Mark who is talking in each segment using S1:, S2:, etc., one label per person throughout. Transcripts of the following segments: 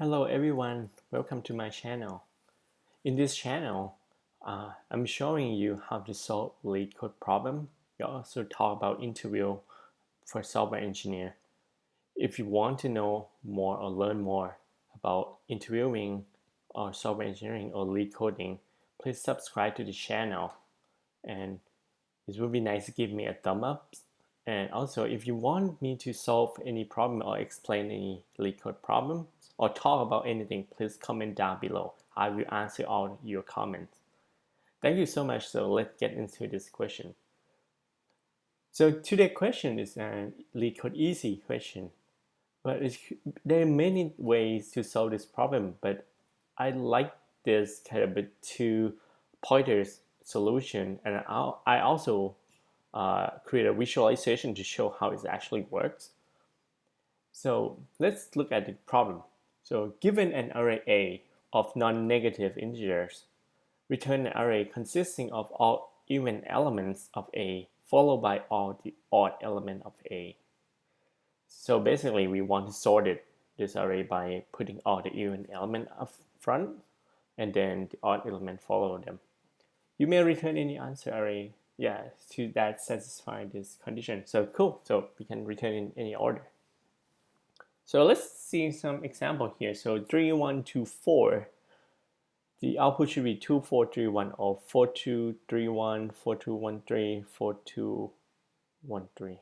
S1: Hello everyone, welcome to my channel. In this channel, I'm showing you how to solve LeetCode problem. We also talk about interview for software engineer. If you want to know more or learn more about interviewing or software engineering or lead coding, please subscribe to the channel, and it would be nice to give me a thumb up. And also, if you want me to solve any problem or explain any LeetCode problem or talk about anything, please comment down below. I will answer all your comments. Thank you so much. So let's get into this question. So today's question is a LeetCode easy question, but there are many ways to solve this problem. But I like this kind of two pointers solution, and I also create a visualization to show how it actually works. So let's look at the problem. So given an array A of non-negative integers, return an array consisting of all even elements of A followed by all the odd element of A. So basically we want to sort this array by putting all the even element up front and then the odd element follow them. You may return any answer array to that satisfy this condition. So cool. So we can return in any order. So let's see some example here. So 3, 1, 2, 4. The output should be 2, 4, 3, 1 or 4, 2, 3, 1, 4, 2, 1, 3, 4, 2, 1, 3,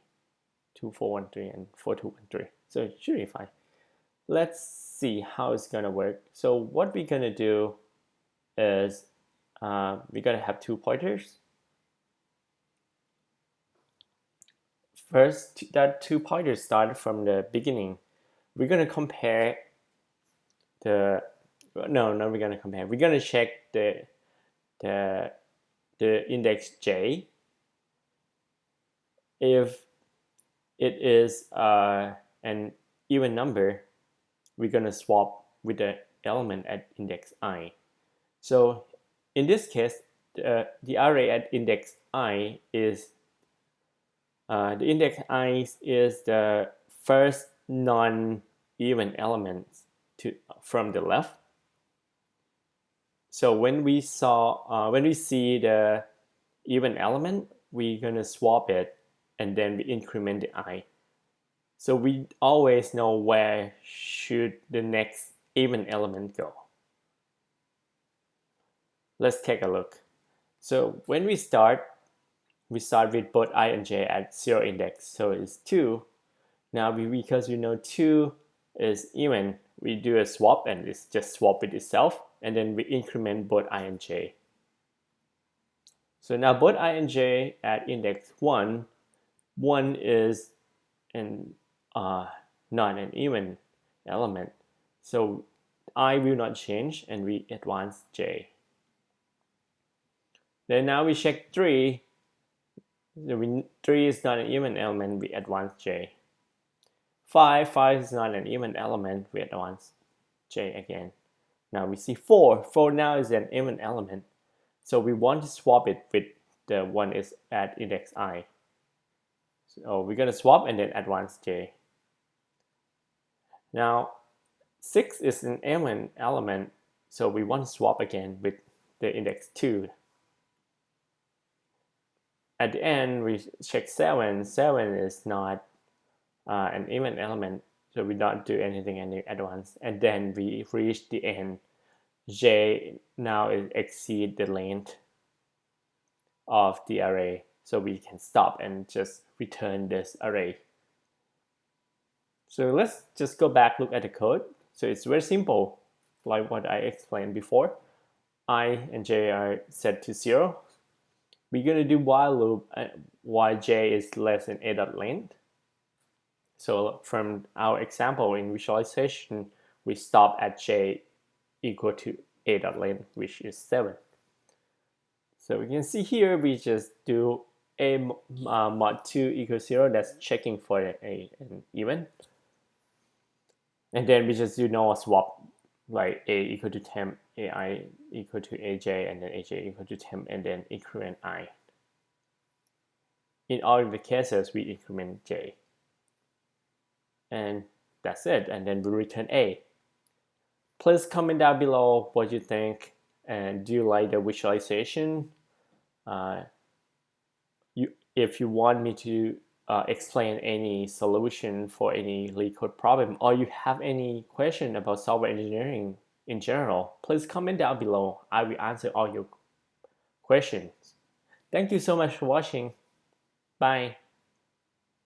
S1: 2, 4, 1, 3, and 4, 2, 1, 3. So it should be fine. Let's see how it's gonna work. So what we're gonna do is we're gonna have two pointers. First, that two pointers start from the beginning. We're gonna compare we're gonna check the index j. If it is an even number, we're gonna swap with the element at index I. So in this case, the array at index I is the first non-even element from the left. So when we see the even element, we're gonna swap it and then we increment the I. So we always know where should the next even element go. Let's take a look. So when we start with both I and j at 0 index. So it's 2. Now because we know 2 is even, we do a swap and it's just swap it itself, and then we increment both I and j. So now both I and j at index 1 is not an even element. So I will not change and we advance j. Then now we check 3. 3 is not an even element, we advance j. 5 is not an even element, we advance j again. Now we see 4 now is an even element, so we want to swap it with the one is at index I. So we're gonna swap and then advance j. Now 6 is an even element, so we want to swap again with the index 2. At the end, we check 7. 7 is not an even element, so we don't do anything in advance. And then we reach the end. J now exceed the length of the array, so we can stop and just return this array. So let's just go back, look at the code. So it's very simple, like what I explained before. I and j are set to 0. We're gonna do while loop while j is less than a.length. So from our example in visualization, we stop at j equal to a.length, which is 7. So we can see here we just do a mod 2 equals 0. That's checking for an even. And then we just do normal swap, like a equal to temp, ai equal to aj, and then aj equal to temp, and then increment I. In all of the cases, we increment j. And that's it, and then we return a. Please comment down below what you think, and do you like the visualization? If you want me to explain any solution for any LeetCode problem, or you have any question about software engineering in general, please comment down below. I will answer all your questions. Thank you so much for watching. Bye.